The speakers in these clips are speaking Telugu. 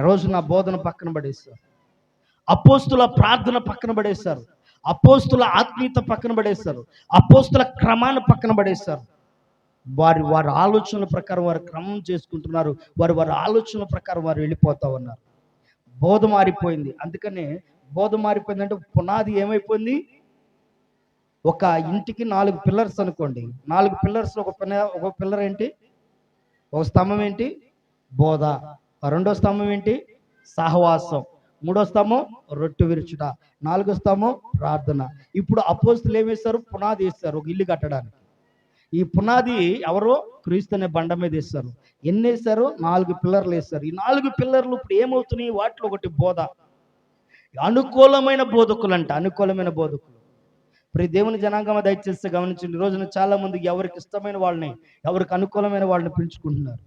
రోజు నా బోధన పక్కన పడేస్తారు, అపోస్తుల ప్రార్థన పక్కన పడేస్తారు, అపోస్తుల ఆత్మీయత పక్కన పడేస్తారు, అపోస్తుల క్రమాన్ని పక్కన పడేస్తారు. వారి వారి ఆలోచనల ప్రకారం వారు క్రమం చేసుకుంటున్నారు. వారి వారి ఆలోచనల ప్రకారం వారు వెళ్ళిపోతా ఉన్నారు. బోధ మారిపోయింది. అందుకనే బోధ మారిపోయిందంటే పునాది ఏమైపోయింది? ఒక ఇంటికి 4 పిల్లర్స్ అనుకోండి. 4 పిల్లర్స్ ఒక పిల్లర్ ఏంటి? ఒక స్తంభం ఏంటి? బోధ. రెండో స్తంభం ఏంటి? సహవాసం. మూడో స్తంభం రొట్టె విరుచుట. నాలుగో స్తంభం ప్రార్థన. ఇప్పుడు అపోస్తులు ఏమేస్తారు? పునాది వేస్తారు ఒక ఇల్లు కట్టడానికి. ఈ పునాది ఎవరో క్రీస్తు అనే బండ మీద వేస్తారు. ఎన్ని వేస్తారు? 4 పిల్లర్లు వేస్తారు. ఈ 4 పిల్లర్లు ఇప్పుడు ఏమవుతున్నాయి? వాటిలో ఒకటి బోధ. అనుకూలమైన బోధకులు అంట, అనుకూలమైన బోధకులు. ప్రతి దేవుని జనాంగమ దయచేస్తే గమనించండి. ఈ రోజున చాలా మంది ఎవరికి ఇష్టమైన వాళ్ళని, ఎవరికి అనుకూలమైన వాళ్ళని పిలుచుకుంటున్నారు.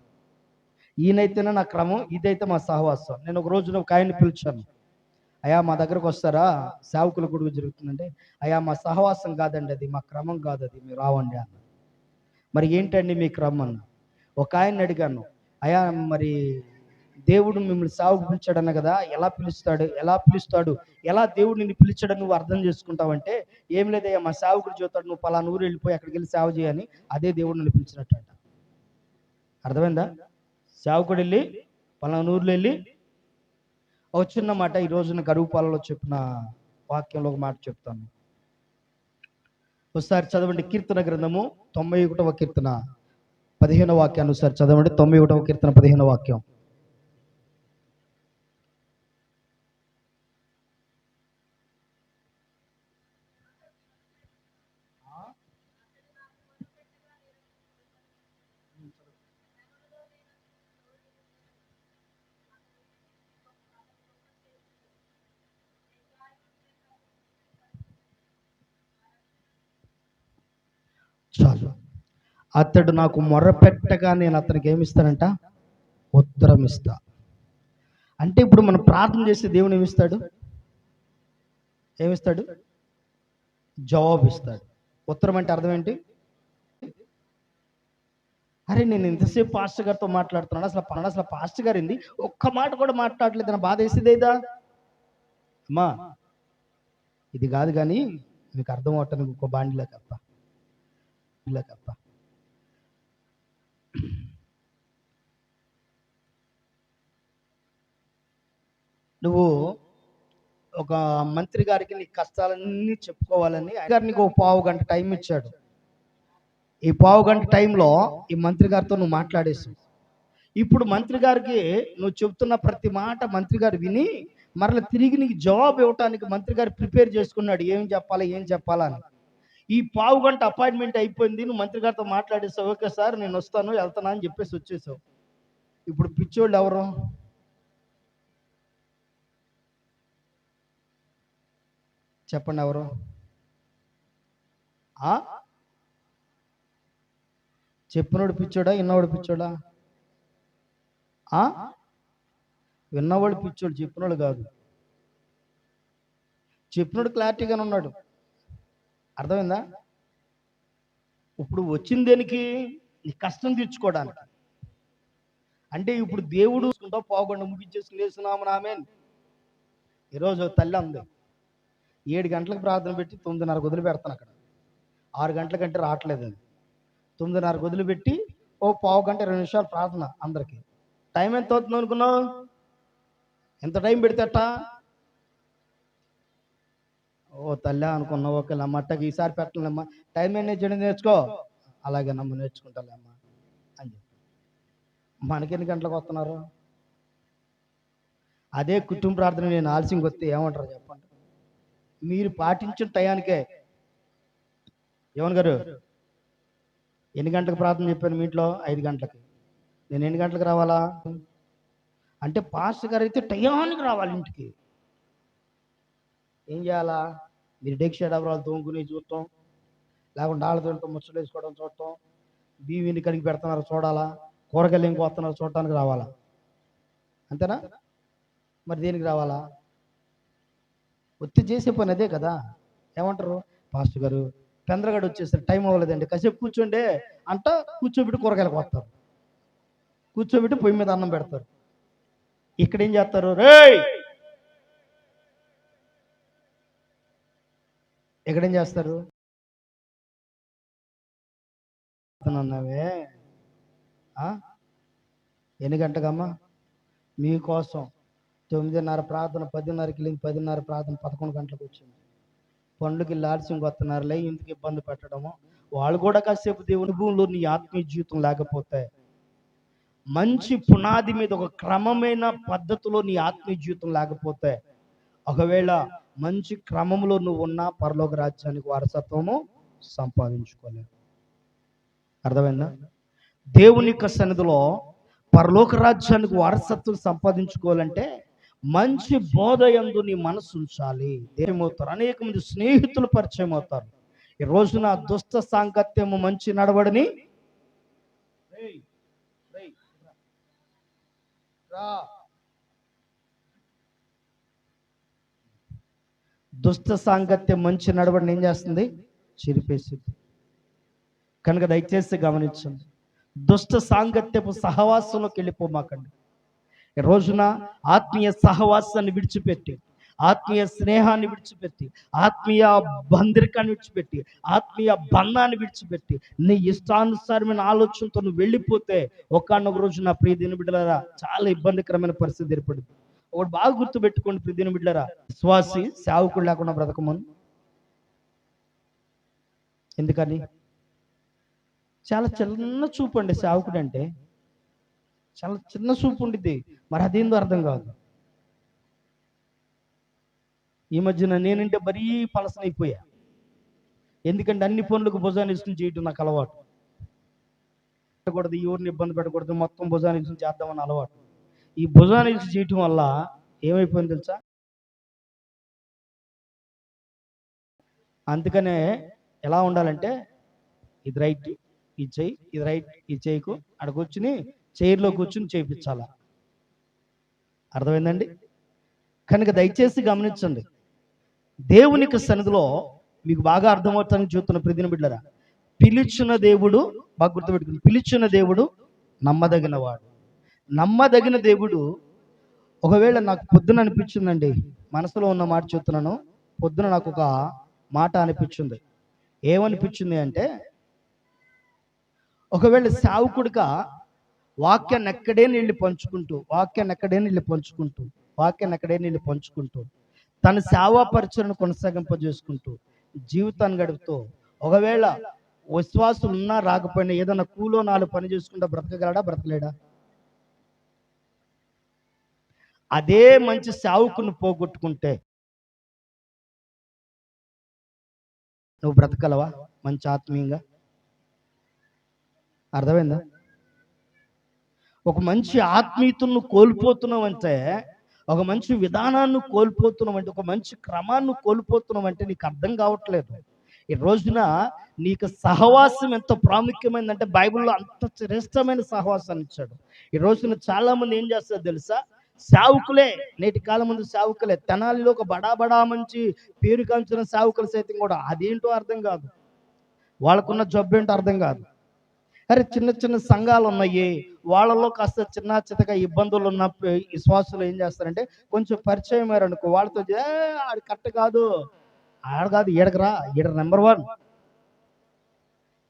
ఈయనైతేనే నా క్రమం, ఇదైతే మా సహవాసం. నేను ఒక రోజున ఒక ఆయన్ని పిలిచాను. అయ్యా మా దగ్గరకు వస్తారా, సేవకుల గొడుగు జరుగుతుందంటే, అయ్యా మా సహవాసం కాదండి అది, మా క్రమం కాదు అది, మీరు రావండి అన్న. మరి ఏంటండి మీ క్రమం అన్న. ఒక ఆయన్ని అడిగాను, అయ్యా మరి దేవుడు మిమ్మల్ని సేవకు పిలిచాడన్న కదా, ఎలా దేవుడు నిన్ను పిలిచాడని నువ్వు అర్థం చేసుకుంటావంటే, ఏం లేదయ్యా మా సేవకుడు చూస్తాడు, నువ్వు పలానా ఊరు వెళ్ళిపోయి అక్కడికి వెళ్ళి సేవ చేయని, అదే దేవుడు నిన్ను పిలిచినట్టు అంట. అర్థమైందా? సేవకుడు వెళ్ళి పలానా ఊర్లో వెళ్ళి ఒక చిన్న మాట ఈ రోజున గరువుపాలలో చెప్పిన వాక్యంలో ఒక మాట చెప్తాను. ఒకసారి చదవండి కీర్తన గ్రంథము 91వ కీర్తన 15వ వాక్యాన్ని ఒకసారి చదవండి. 91వ కీర్తన 15వ వాక్యం. చాలు. అతడు నాకు మొర్రపెట్టగా నేను అతనికి ఏమిస్తానంట? ఉత్తరం ఇస్తా. అంటే ఇప్పుడు మనం ప్రార్థన చేస్తే దేవుడు ఏమిస్తాడు? జవాబు ఇస్తాడు. ఉత్తరం అంటే అర్థం ఏంటి? అరే నేను ఇంతసేపు పాస్టర్ గారితో మాట్లాడుతున్నాను, అసలు పాస్టర్ గారు ఏంది ఒక్క మాట కూడా మాట్లాడలేదు నా బాధ వేసేదేదా అమ్మా. ఇది కాదు కానీ మీకు అర్థం అవటానికి ఇంకో బాండిలా కప్ప. నువ్వు ఒక మంత్రి గారికి నీ కష్టాలన్నీ చెప్పుకోవాలని గారు నీకు ఒక పావు గంట టైం ఇచ్చాడు. ఈ పావు గంట టైంలో ఈ మంత్రి గారితో నువ్వు మాట్లాడేసావు. ఇప్పుడు మంత్రి గారికి నువ్వు చెప్తున్న ప్రతి మాట మంత్రి గారు విని మరలా తిరిగి నీకు జవాబు ఇవ్వటానికి మంత్రి గారు ప్రిపేర్ చేసుకున్నాడు, ఏం చెప్పాలా అని. ఈ పావు గంట అపాయింట్మెంట్ అయిపోయింది, నువ్వు మంత్రి గారితో మాట్లాడేసావు. ఓకే సార్ నేను వస్తాను వెళ్తాను అని చెప్పేసి వచ్చేసావు. ఇప్పుడు పిచ్చోళ్ళు ఎవరు? చెప్పండి ఎవరు? చెప్పినోడు పిచ్చోడా, విన్నవాడు పిచ్చోడా? విన్నవాడు పిచ్చోడు, చెప్పినోడు కాదు. చెప్పినోడు క్లారిటీగానే ఉన్నాడు. అర్థమైందా? ఇప్పుడు వచ్చిన దేనికి? నీ కష్టం తీర్చుకోవడానికి. అంటే ఇప్పుడు దేవుడు పావుగంట ముగించేసుకుని వేస్తున్నాము ఆమెన్. ఈరోజు తల్లి ఉంది 7 గంటలకు ప్రార్థన పెట్టి 9:30 వదిలి పెడతాను అక్కడ. 6 గంటల కంటే రావట్లేదు అది. 9:30 వదిలిపెట్టి ఓ పావు గంట 20 నిమిషాలు ప్రార్థన అందరికి. టైం ఎంత అవుతుంది అనుకున్నావు? ఎంత టైం పెడితేట? ఓ తల్లి అనుకున్నావు. ఓకే అమ్మట్టకి ఈసారి పెట్టలేమ్మా, టైం మేనేజ్ చేయడం నేర్చుకో. అలాగే నమ్మ నేర్చుకుంటాలేమ్మా అని చెప్పి. మనకెన్ని గంటలకు వస్తున్నారు? అదే కుటుంబ ప్రార్థన నేను ఆలస్యంగా వస్తే ఏమంటారు చెప్పండి? మీరు పాటించిన టయానికే. ఏమన్ గారు ఎన్ని గంటలకు ప్రార్థన చెప్పాను మీ ఇంట్లో? 5 గంటలకి. నేను ఎన్ని గంటలకు రావాలా? అంటే పాస్టర్ గారు అయితే టయానికి రావాలి ఇంటికి. ఏం చేయాలా? మీరు డెక్షేడ్ అవరాలు తోముకుని చూడటం, లేకుంటే వాళ్ళతో ముచ్చట్లు వేసుకోవడం చూడటం, బియ్యని కడిగి పెడుతున్నారు చూడాలా, కూరగాయలు ఏం కోస్తున్నారు చూడటానికి రావాలా. అంతేనా? మరి దేనికి రావాలా? ఒత్తి చేసే పని అదే కదా. ఏమంటారు? పాస్టర్ గారు పెందరగడ వచ్చేస్తారు, టైం అవ్వలేదండి, కాసేపు కూర్చోండి అంట. కూర్చోబెట్టి కూరగాయలు కోస్తారు, కూర్చోబెట్టి పొయ్యి మీద అన్నం పెడతారు. ఇక్కడేం చేస్తారు? రేయ్, ఎక్కడేం చేస్తారు? అన్నావే ఎన్ని గంటకమ్మా మీకోసం 9:30 ప్రార్థన, 10:30కి వెళ్ళింది, 10:30 ప్రార్థన 11 గంటలకు వచ్చింది. పండుగకి ఆలస్యంగా వస్తున్నారులే, ఇందుకు ఇబ్బంది పెట్టడము. వాళ్ళు కూడా కాసేపు దేవుని భూమిలో నీ ఆత్మీయ జీవితం లేకపోతే, మంచి పునాది మీద ఒక క్రమమైన పద్ధతిలో నీ ఆత్మీయ జీవితం లేకపోతే, ఒకవేళ మంచి క్రమంలో నువ్వు ఉన్న పరలోక రాజ్యానికి వారసత్వము సంపాదించుకోలేవు. అర్థమైందా? దేవుని యొక్క సన్నిధిలో పరలోక రాజ్యానికి వారసత్వం సంపాదించుకోవాలంటే మంచి బోధ యందు నీ మనసు ఉంచాలి. ఏమవుతారు? అనేక మంది స్నేహితులు పరిచయం అవుతారు. ఈ రోజున దుష్ట సాంగత్యము మంచి నడవడిని దుష్ట సాంగత్యం మంచి నడవడిని ఏం చేస్తుంది? చెరిపేసింది. కనుక దయచేసి గమనించండి, దుష్ట సాంగత్యపు సహవాసంలోకి వెళ్ళిపోమాకండి. ఈ రోజున ఆత్మీయ సహవాసాన్ని విడిచిపెట్టి, ఆత్మీయ స్నేహాన్ని విడిచిపెట్టి, ఆత్మీయ బంధరికాన్ని విడిచిపెట్టి, ఆత్మీయ బంధాన్ని విడిచిపెట్టి, నీ ఇష్టానుసారమైన ఆలోచనతో నువ్వు వెళ్ళిపోతే ఒకానొక రోజు నా ప్రియ దీని బిడ్డలారా చాలా ఇబ్బందికరమైన పరిస్థితి ఏర్పడింది. ఒకటి బాగా గుర్తు పెట్టుకోండి ప్రియ దీని బిడ్డలారా, విశ్వాసి సేవకుడు లేకుండా బ్రతకమని. ఎందుకని? చాలా చిన్న చూపు అండి సేవకుడు అంటే, చాలా చిన్న చూపు ఉండిద్ది. మరి అదేందో అర్థం కాదు. ఈ మధ్యన నేనంటే మరీ పలసనైపోయా. ఎందుకంటే అన్ని పనులకు భుజాన్ని ఇసుకుని చేయటం నాకు అలవాటు. పెట్టకూడదు, ఈ ఊరిని ఇబ్బంది పెట్టకూడదు, మొత్తం భుజాన్ని ఇసుకుని చేద్దామని అలవాటు. ఈ భుజాన్ని ఇసుకు చేయటం వల్ల ఏమైపోయింది తెలుసా? అందుకనే ఎలా ఉండాలంటే, ఇది రైట్ ఇది చెయ్యి, ఇది రైట్ ఇది చేయకు, అక్కడ కూర్చుని చైర్లో కూర్చుని చేయించాలా. అర్థమైందండి? కనుక దయచేసి గమనించండి, దేవునికి సన్నిధిలో మీకు బాగా అర్థమవుతానికి చూస్తున్న ప్రతిని బిడ్డరా, పిలిచిన దేవుడు బాగా గుర్తుపెట్టుకుని, పిలిచిన దేవుడు నమ్మదగిన వాడు. నమ్మదగిన దేవుడు. ఒకవేళ నాకు పొద్దున అనిపించిందండి, మనసులో ఉన్న మాట చెప్తున్నాను, పొద్దున నాకు ఒక మాట అనిపించింది. ఏమనిపించింది అంటే, ఒకవేళ సేవకుడిగా వాక్యాన్ని ఎక్కడే నీళ్ళు పంచుకుంటూ తన సేవా పరిచయను కొనసాగింపజేసుకుంటూ జీవితాన్ని గడుపుతూ, ఒకవేళ విశ్వాసులు ఉన్నా రాకపోయినా ఏదైనా కూలో 4 పని చేసుకుంటా బ్రతకగలడా? బ్రతకలేడా? అదే మంచి సేవకుని పోగొట్టుకుంటే నువ్వు బ్రతకలవా మంచి ఆత్మీయంగా? అర్థమైందా? ఒక మంచి ఆత్మీయతను కోల్పోతున్నావు అంటే, ఒక మంచి విధానాన్ని కోల్పోతున్నావు అంటే, ఒక మంచి క్రమాన్ని కోల్పోతున్నావు అంటే నీకు అర్థం కావట్లేదు. ఈ రోజున నీకు సహవాసం ఎంత ప్రాముఖ్యమైందంటే, బైబిల్లో అంత శ్రేష్టమైన సహవాసాన్ని ఇచ్చాడు. ఈ రోజున చాలా మంది ఏం చేస్తారు తెలుసా? సేవకులే, నేటి కాలం ముందు సేవకులే, తెనాలిలో ఒక బడా మంచి పేరు కాంచిన సేవకులు సైతం కూడా అదేంటో అర్థం కాదు, వాళ్ళకున్న జబ్బు ఏంటో అర్థం కాదు. అరే చిన్న చిన్న సంఘాలు ఉన్నాయి, వాళ్ళలో కాస్త చిన్న చితక ఇబ్బందులు ఉన్న విశ్వాసులు ఏం చేస్తారంటే, కొంచెం పరిచయం అయ్యారనుకో, వాళ్ళతో ఆడు కరెక్ట్ కాదు, ఆడ కాదు, ఈడకరా, ఈడ నెంబర్ 1,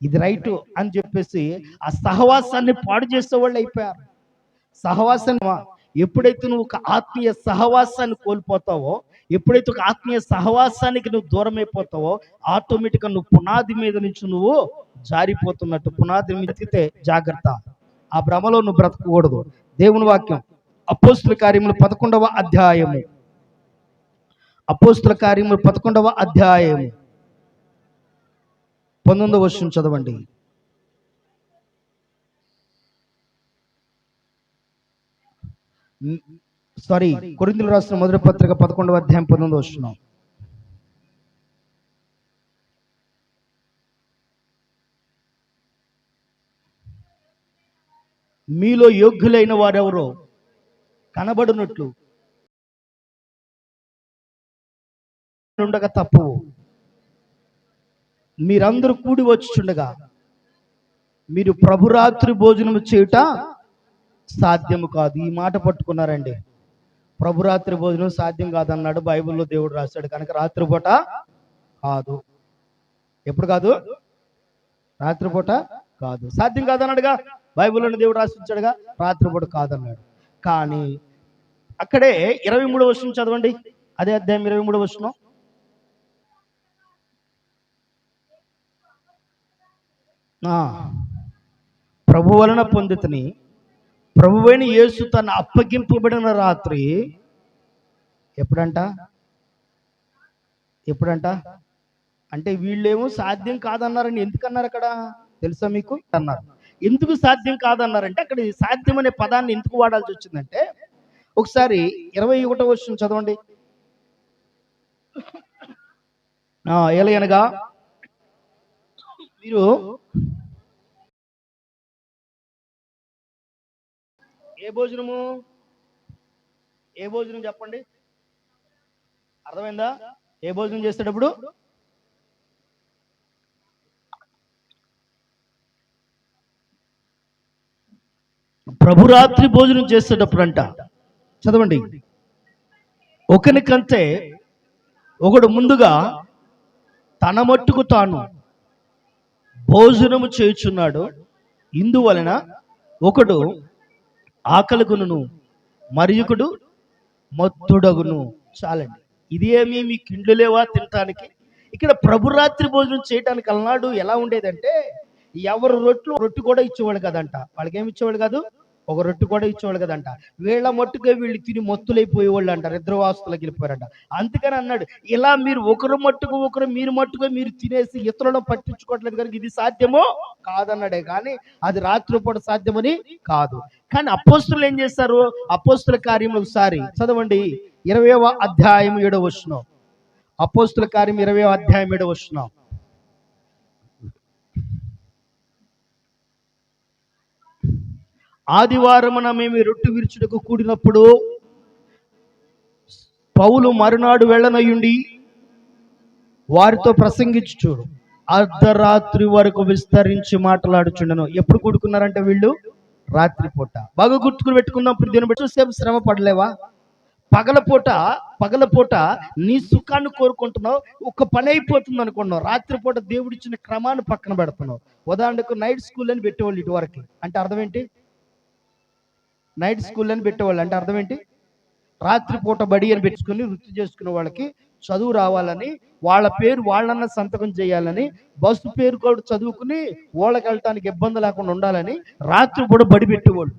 ఇది రైటు అని చెప్పేసి ఆ సహవాసాన్ని పాడు చేసే వాళ్ళు అయిపోయారు. సహవాసాన్ని ఎప్పుడైతే నువ్వు ఒక ఆత్మీయ సహవాసాన్ని కోల్పోతావో, ఎప్పుడైతే ఒక ఆత్మీయ సహవాసానికి నువ్వు దూరం అయిపోతావో, ఆటోమేటిక్గా నువ్వు పునాది మీద నుంచి నువ్వు జారిపోతున్నట్టు. పునాది మీద ఎక్కితే జాగ్రత్త, ఆ భ్రమలో నువ్వు బ్రతకకూడదు. దేవుని వాక్యం అపోస్తుల కార్యములు 11వ అధ్యాయము, అపోస్తుల కార్యములు 11వ అధ్యాయము 19వ వచనం చదవండి. కొరింథీయులకు రాసిన మొదటి పత్రిక 11వ అధ్యాయం 19వ వచనం. మీలో యోగ్యులైన వారెవరో కనబడినట్లు ఉండగా తప్పు, మీరందరూ కూడి వచ్చుచుండగా మీరు ప్రభురాత్రి భోజనము చేయుట సాధ్యము కాదు. ఈ మాట పట్టుకున్నారండి. ప్రభు రాత్రి భోజనం సాధ్యం కాదన్నాడు బైబిల్లో దేవుడు రాశాడు కనుక రాత్రిపూట కాదు. ఎప్పుడు కాదు? రాత్రిపూట కాదు. సాధ్యం కాదన్నాడుగా బైబిల్లోని దేవుడు రాసించాడుగా, రాత్రిపూట కాదన్నాడు. కానీ అక్కడే 23వ వచనం చదవండి, అదే అధ్యాయం 23వ వచనం. ప్రభు వలన పొందితిని, ప్రభువైన యేసు తన అప్పగింపబడిన రాత్రి ఎప్పుడంట అంటే వీళ్ళేమో సాధ్యం కాదన్నారని ఎందుకన్నారు అక్కడ తెలుసా మీకు? అన్నారు. ఎందుకు సాధ్యం కాదన్నారంటే అక్కడ సాధ్యం అనే పదాన్ని ఎందుకు వాడాల్సి వచ్చిందంటే, ఒకసారి 21వ వచనం చదవండి. ఎలాగనగా మీరు ఏ భోజనం చెప్పండి, అర్థమైందా? ఏ భోజనం చేసేటప్పుడు ప్రభురాత్రి భోజనం చేసేటప్పుడు అంట, చదవండి. ఒకనికంటే ఒకడు ముందుగా తన మట్టుకు తాను భోజనము చేయుచున్నాడు, ఇందువలన ఒకడు ఆకలిగును మరియొకడు మత్తుడగును. చాలండి. ఇదేమి మీ కిండ్లు లేవా తినటానికి? ఇక్కడ ప్రభురాత్రి భోజనం చేయడానికి అలనాడు ఎలా ఉండేదంటే, ఎవరు రొట్టె కూడా ఇచ్చేవాళ్ళు కదంట. వాళ్ళకి ఏమి ఇచ్చేవాళ్ళు కాదు, ఒక రొట్టె కూడా ఇచ్చేవాళ్ళు కదంట. వీళ్ళ మట్టుగా వీళ్ళు తిని మొత్తులైపోయేవాళ్ళు అంటారు, నిద్రవాస్తులకు వెళ్ళిపోయారంట. అందుకని అన్నాడు, ఇలా మీరు ఒకరు మట్టుకు మీరు తినేసి ఇతరులను పట్టించుకోవట్లేదు కనుక ఇది సాధ్యమో కాదన్నాడే కానీ అది రాత్రిపూట సాధ్యమని కాదు. కానీ అపోస్తులు ఏం చేస్తారు? అపోస్తుల కార్యములు ఒకసారి చదవండి, 20వ అధ్యాయం 7వ వచనం. అపోస్తుల కార్యం 20వ అధ్యాయం 7వ వచనం. ఆదివారమున మేము రొట్టె విరుచుటకు కూడినప్పుడు పౌలు మరునాడు వెళ్ళనయ్యుండి వారితో ప్రసంగించుచు అర్ధరాత్రి వరకు విస్తరించి మాట్లాడుచుండెను. ఎప్పుడు కూడుకున్నారంటే వీళ్ళు రాత్రిపూట. బాగా గుర్తుకుని పెట్టుకున్నప్పుడు దీన్ని బట్టి సేపు శ్రమ పడలేవా? పగలపూట నీ సుఖాన్ని కోరుకుంటున్నావు, ఒక పని అయిపోతుంది అనుకున్నావు. రాత్రిపూట దేవుడిచ్చిన క్రమాన్ని పక్కన పెడుతున్నావు. ఉదాహరణకు నైట్ స్కూల్ అని పెట్టేవాళ్ళు ఇటువరకు, అంటే అర్థం ఏంటి? నైట్ స్కూల్ అని పెట్టేవాళ్ళు అంటే అర్థం ఏంటి? రాత్రిపూట బడి అని పెట్టుకుని వృత్తి చేసుకునే వాళ్ళకి చదువు రావాలని, వాళ్ళ పేరు వాళ్ళన్న సంతకం చేయాలని, బస్సు పేరు కూడా చదువుకుని వాళ్ళకి వెళ్ళటానికి ఇబ్బంది లేకుండా ఉండాలని రాత్రిపూట బడి పెట్టేవాళ్ళు.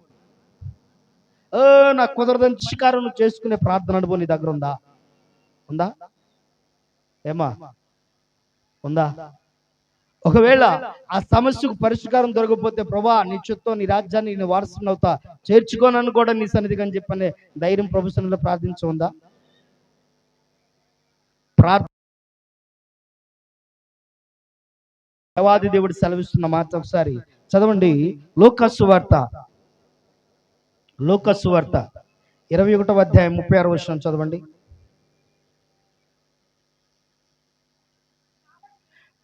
నాకు కుదరదని శికారం చేసుకునే ప్రార్థన అనుభవం నీ దగ్గర ఉందా? ఏమా ఉందా? ఒకవేళ ఆ సమస్యకు పరిష్కారం దొరకకపోతే, ప్రభా నీ చిత్తం, నీ రాజ్యాన్ని నీ వారసుని అవుతా, చేర్చుకోనని కూడా నీ సన్నిధికి అని చెప్పనే ధైర్యం ప్రభు సన్నిధిలో ప్రార్థించుందా? దేవాది దేవుడు సెలవిస్తున్న మాట ఒకసారి చదవండి. లూకాసు వార్త 21వ అధ్యాయం 36వ వచనం చదవండి.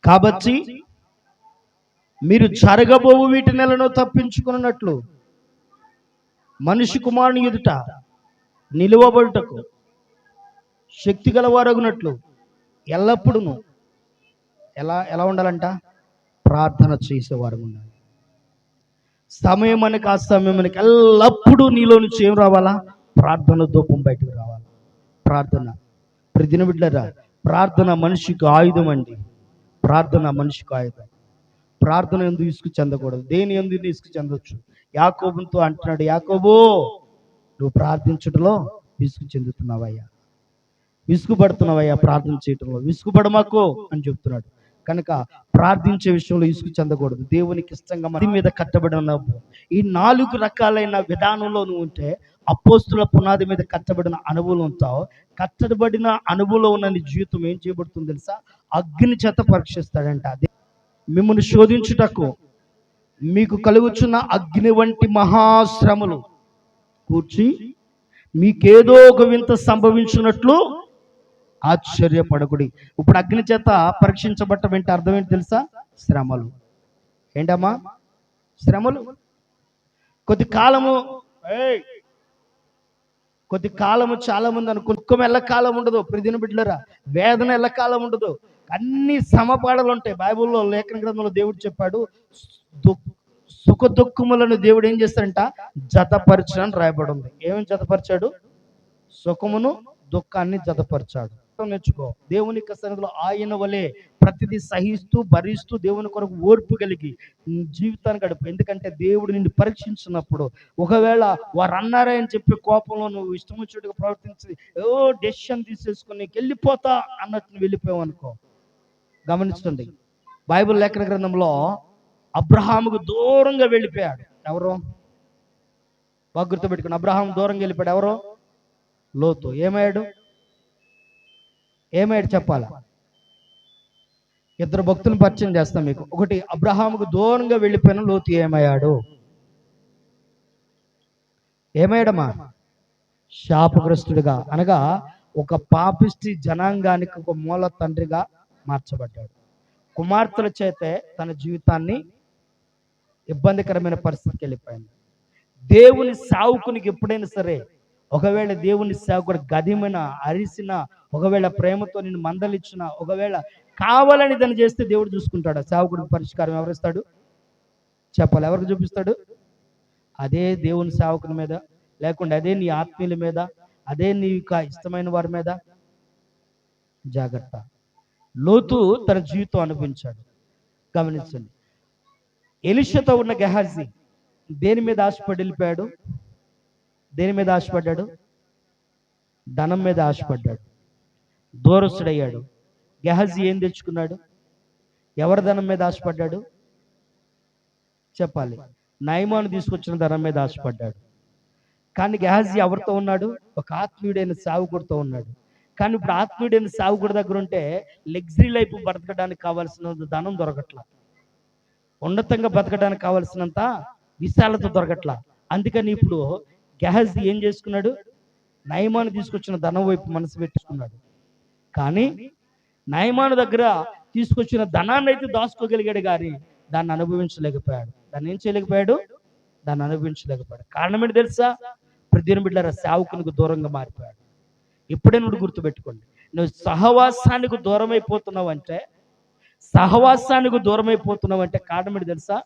కాబట్టి మీరు జరగబోవు వీటి నెలను తప్పించుకున్నట్లు మనిషి కుమారుని ఎదుట నిలువబడుటకు శక్తి గలవారగునట్లు ఎల్లప్పుడూ ఎలా ఉండాలంట? ప్రార్థన చేసేవారు ఉండాలి. సమయం అనక అసమయమనకి ఎల్లప్పుడూ నీలో నుంచి ఏం రావాలా? ప్రార్థన ధూపం బయటకు రావాలి. ప్రార్థన ప్రతిదిన బిడ్డరా, ప్రార్థన మనిషికి ఆయుధం అండి. ప్రార్థన మనిషికి ఆయుధం. ప్రార్థన ఎందుకు ఇసుకు చెందకూడదు, దేని ఎందుకు ఇసుకు చెందొచ్చు. యాకోబుతో అంటున్నాడు, యాకోబు నువ్వు ప్రార్థించడంలో విసుగు చెందుతున్నావయ్యా, విసుగుపడుతున్నావయ్యా, ప్రార్థన చేయటంలో విసుగుపడమాకు అని చెప్తున్నాడు. కనుక ప్రార్థించే విషయంలో ఇసుకు చెందకూడదు. దేవునికి ఇష్టంగా మది మీద కట్టబడిన ఈ 4 రకాలైన విధానంలో నువ్వు ఉంటే అపోస్తుల పునాది మీద కట్టబడిన అనుభవం ఉంటావు. కట్టబడిన అనుభవంలో ఉన్న నీ జీవితం ఏం చేయబడుతుంది తెలుసా? అగ్ని చేత పరీక్షిస్తాడంట. మిమ్మల్ని శోధించుటకు మీకు కలుగుచున్న అగ్ని వంటి మహాశ్రమలు కూర్చి మీకేదో ఒక వింత సంభవించినట్లు ఆశ్చర్యపడకుడి. ఇప్పుడు అగ్ని చేత పరీక్షించబట్టం ఏంటి అర్థం ఏంటి తెలుసా? శ్రమలు. ఏంటమ్మా? శ్రమలు. కొద్ది కాలము కొద్ది కాలము చాలా మంది దుఃఖం ఎల్లకాలం ఉండదు. ప్రతిదిన బిడ్డలరా, వేదన ఎల్లకాలం ఉండదు. అన్ని సమపాడలు ఉంటాయి. బైబిల్లో లేఖన గ్రంథంలో దేవుడు చెప్పాడు, సుఖ దుఃఖములను దేవుడు ఏం చేస్తాడంట, జతపరచని రాయబడి ఉంది. ఏమని జతపరిచాడు? సుఖమును దుఃఖాన్ని జతపరిచాడు. నేర్చుకో, దేవుని సన్నిధిలో ఆయన వలె ప్రతిదీ సహిస్తూ భరిస్తూ దేవుని కొరకు ఓర్పు కలిగి జీవితాన్ని గడుపు. ఎందుకంటే దేవుడు నిన్ను పరీక్షించినప్పుడు, ఒకవేళ వారు అన్నారే అని చెప్పి కోపంలో నువ్వు ఇష్టం వచ్చినట్టుగా ప్రవర్తించి డెసిషన్ తీసేసుకుని వెళ్ళిపోతా అన్నట్టు నువ్వు వెళ్ళిపోయావు అనుకో. గమనించండి, బైబిల్ లేఖన గ్రంథంలో అబ్రహాముకు దూరంగా వెళ్ళిపోయాడు. ఎవరు? బాగా గుర్తుపెట్టుకుని, అబ్రహాం దూరంగా వెళ్ళిపోయాడు. ఎవరు? లోతు. ఏమయ్యాడు చెప్పాలా? ఇద్దరు భక్తులను పరిచయం చేస్తాం మీకు. ఒకటి, అబ్రహాముకు దూరంగా వెళ్ళిపోయిన లోతు ఏమయ్యాడమ్మా? శాపగ్రస్తుడిగా, అనగా ఒక పాపిష్టి జనాంగానికి ఒక మూల తండ్రిగా మార్చబడ్డాడు. కుమార్తెల చేతే తన జీవితాన్ని ఇబ్బందికరమైన పరిస్థితికి వెళ్ళిపోయింది. దేవుని సావుకునికి ఎప్పుడైనా సరే, ఒకవేళ దేవుని సేవకుడు గదిమిన అరిసిన, ఒకవేళ ప్రేమతో నిన్ను మందలిచ్చిన, ఒకవేళ కావాలని దాన్ని చేస్తే దేవుడు చూసుకుంటాడు. సేవకుడికి పరిష్కారం ఎవరిస్తాడు చెప్పాలి? ఎవరికి చూపిస్తాడు? అదే దేవుని సేవకుని మీద, లేకుండా అదే నీ ఆత్మీయుల మీద, అదే నీకు ఇష్టమైన వారి మీద. జాగ్రత్త. లోతు తన జీవితం అనిపించాడు. గమనించండి, ఎలీషాతో ఉన్న గెహాజీ దేని మీద ఆశపడి వెళ్ళిపోయాడు? దేని మీద ఆశపడ్డాడు? ధనం మీద ఆశపడ్డాడు. దూరస్తుడయ్యాడు. గెహాజీ ఏం తెచ్చుకున్నాడు? ఎవరి ధనం మీద ఆశపడ్డాడు చెప్పాలి? నయమాను తీసుకొచ్చిన ధనం మీద ఆశపడ్డాడు. కానీ గెహాజీ ఎవరితో ఉన్నాడు? ఒక ఆత్మీయుడైన సేవకుడితో ఉన్నాడు. కానీ ఇప్పుడు ఆత్మీయుడైన సేవకుడి దగ్గర ఉంటే లగ్జరీ లైఫ్ బ్రతకడానికి కావాల్సిన ధనం దొరకట్లా, ఉన్నతంగా బ్రతకడానికి కావాల్సినంత విశాలత దొరకట్లా. అందుకని ఇప్పుడు గెహాజీ ఏం చేసుకున్నాడు? నయమాను తీసుకొచ్చిన ధనం వైపు మనసు పెట్టుకున్నాడు. కానీ నయమాను దగ్గర తీసుకొచ్చిన ధనాన్ని అయితే దాచుకోగలిగాడు, కానీ దాన్ని అనుభవించలేకపోయాడు. దాన్ని ఏం చేయలేకపోయాడు? దాన్ని అనుభవించలేకపోయాడు. కారణం ఏంటి తెలుసా? ప్రతిదిన బిడ్డలారా, సేవకునికి దూరంగా మారిపోయాడు. ఇప్పుడే నువ్వు గుర్తుపెట్టుకోండి, నువ్వు సహవాసానికి దూరం అయిపోతున్నావు అంటే కారణం ఏంటి తెలుసా?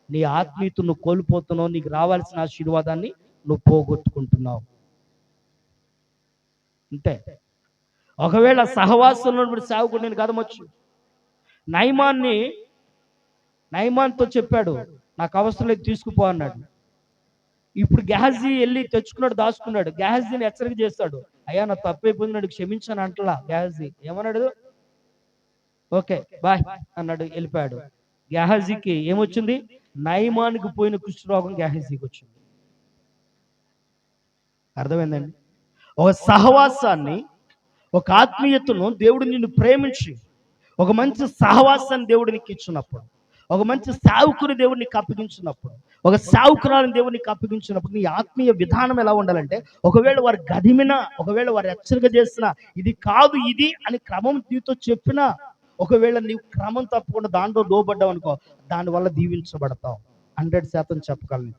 నీ ఆత్మీయత నువ్వు కోల్పోతున్నావు. నీకు రావాల్సిన ఆశీర్వాదాన్ని నువ్వు పోగొట్టుకుంటున్నావు. అంతే. ఒకవేళ సహవాసంలో సేవకుడు నేను కదమొచ్చు. నయమాన్తో చెప్పాడు, నాకు అవసరం లేదు తీసుకుపో అన్నాడు. ఇప్పుడు గెహాజీ వెళ్ళి తెచ్చుకున్నాడు, దాచుకున్నాడు. గెహాజీని హెచ్చరిక చేస్తాడు, అయ్యా నా తప్పైపోయింది, క్షమించాను అంటలా. గెహాజీ ఏమన్నాడు? ఓకే బాయ్ అన్నాడు, వెళ్ళిపోయాడు. గెహాజీకి ఏమొచ్చింది? నయమానికి పోయిన కుష్ఠరోగం గెహాజీకి వచ్చింది. అర్థమైందండి? ఒక సహవాసాన్ని, ఒక ఆత్మీయతను దేవుడు నిన్ను ప్రేమించి ఒక మంచి సహవాసాన్ని దేవుడు నీకు ఇచ్చినప్పుడు, ఒక మంచి సావుకుని దేవుడు నీకు అప్పగించినప్పుడు, ఒక సావుకురాలను దేవుడు నీకు అప్పగించినప్పుడు నీ ఆత్మీయ విధానం ఎలా ఉండాలంటే, ఒకవేళ వారు గదిమినా, ఒకవేళ వారు హెచ్చరిక చేసినా, ఇది కాదు ఇది అని క్రమం నీతో చెప్పినా, ఒకవేళ నీవు క్రమం తప్పకుండా దాంట్లో లోబడ్డావు అనుకో, దానివల్ల దీవించబడతావు. 100% చెప్పగలను.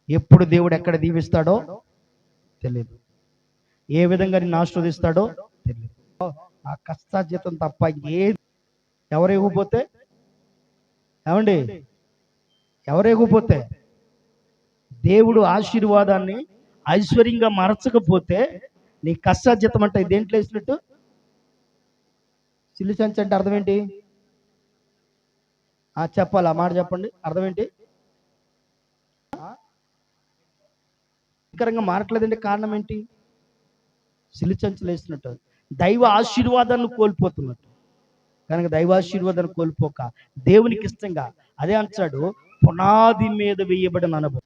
ఎప్పుడు దేవుడు ఎక్కడ దీవిస్తాడో తెలియదు, ఏ విధంగా నిన్ను ఆశీర్వదిస్తాడో తెలియదు. ఆ కష్టార్జితం తప్ప ఎవరు ఎగిపోతే దేవుడు ఆశీర్వాదాన్ని ఐశ్వర్యంగా మరచకపోతే నీ కష్టార్జితం అంటే దేంట్లో వేసినట్టు? చిల్లి సంచి అంటే అర్థం ఏంటి చెప్పాలి? ఆ మాట చెప్పండి, అర్థం ఏంటి? భయంకరంగా మారట్లేదంటే కారణం ఏంటి? సిలి సంచులు వేసినట్టు దైవ ఆశీర్వాదాన్ని కోల్పోతున్నట్టు. కనుక దైవాశీర్వాదాన్ని కోల్పోక దేవునికి ఇష్టంగా అదే అంటాడు, పునాది మీద వేయబడిన అనుభవం.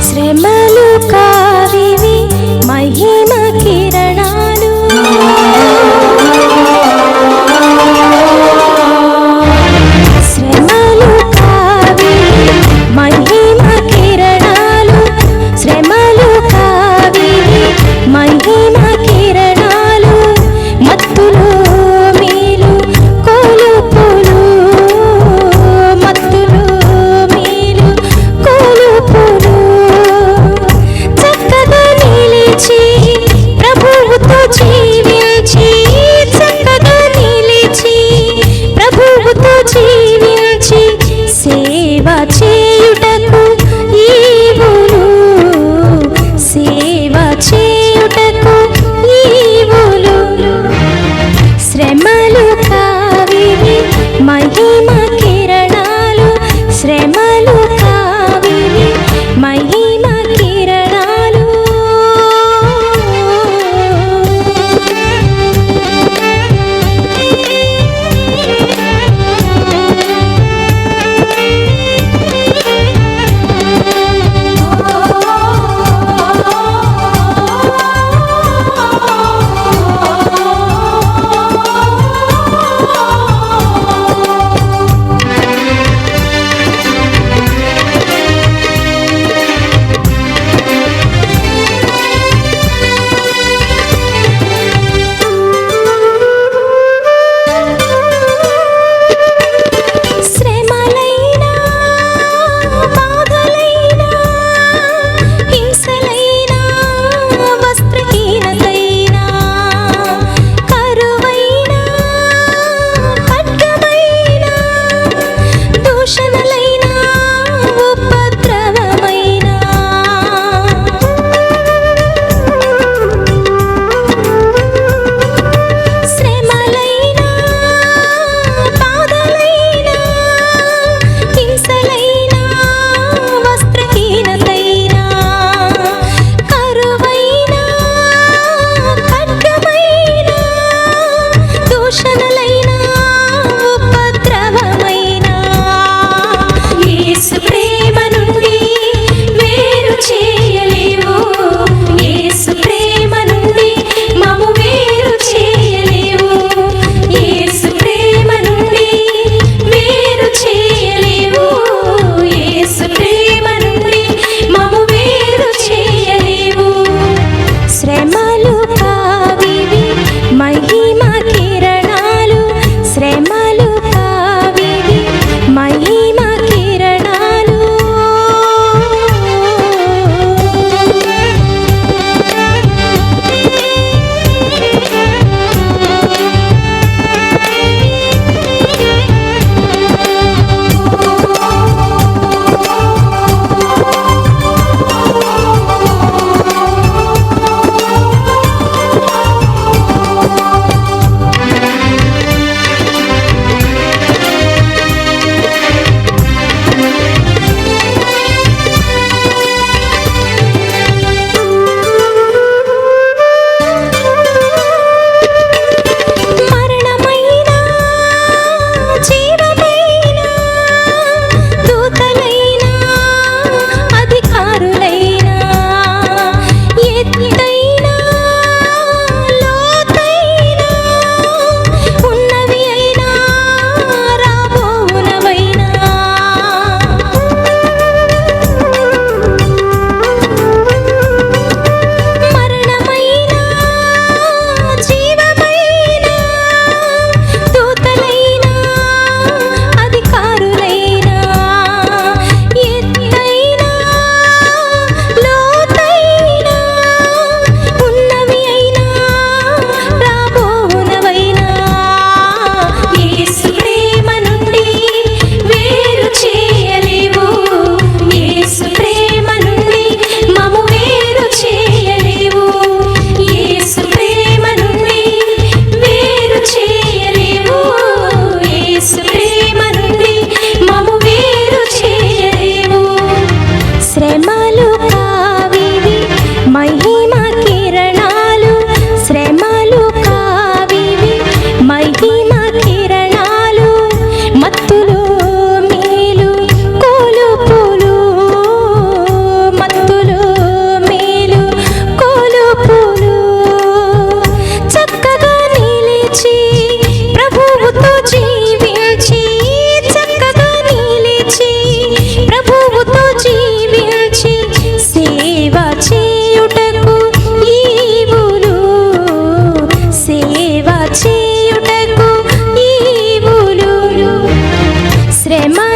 శ్రమలు కావివి మహిమ కిరణ శ్రమ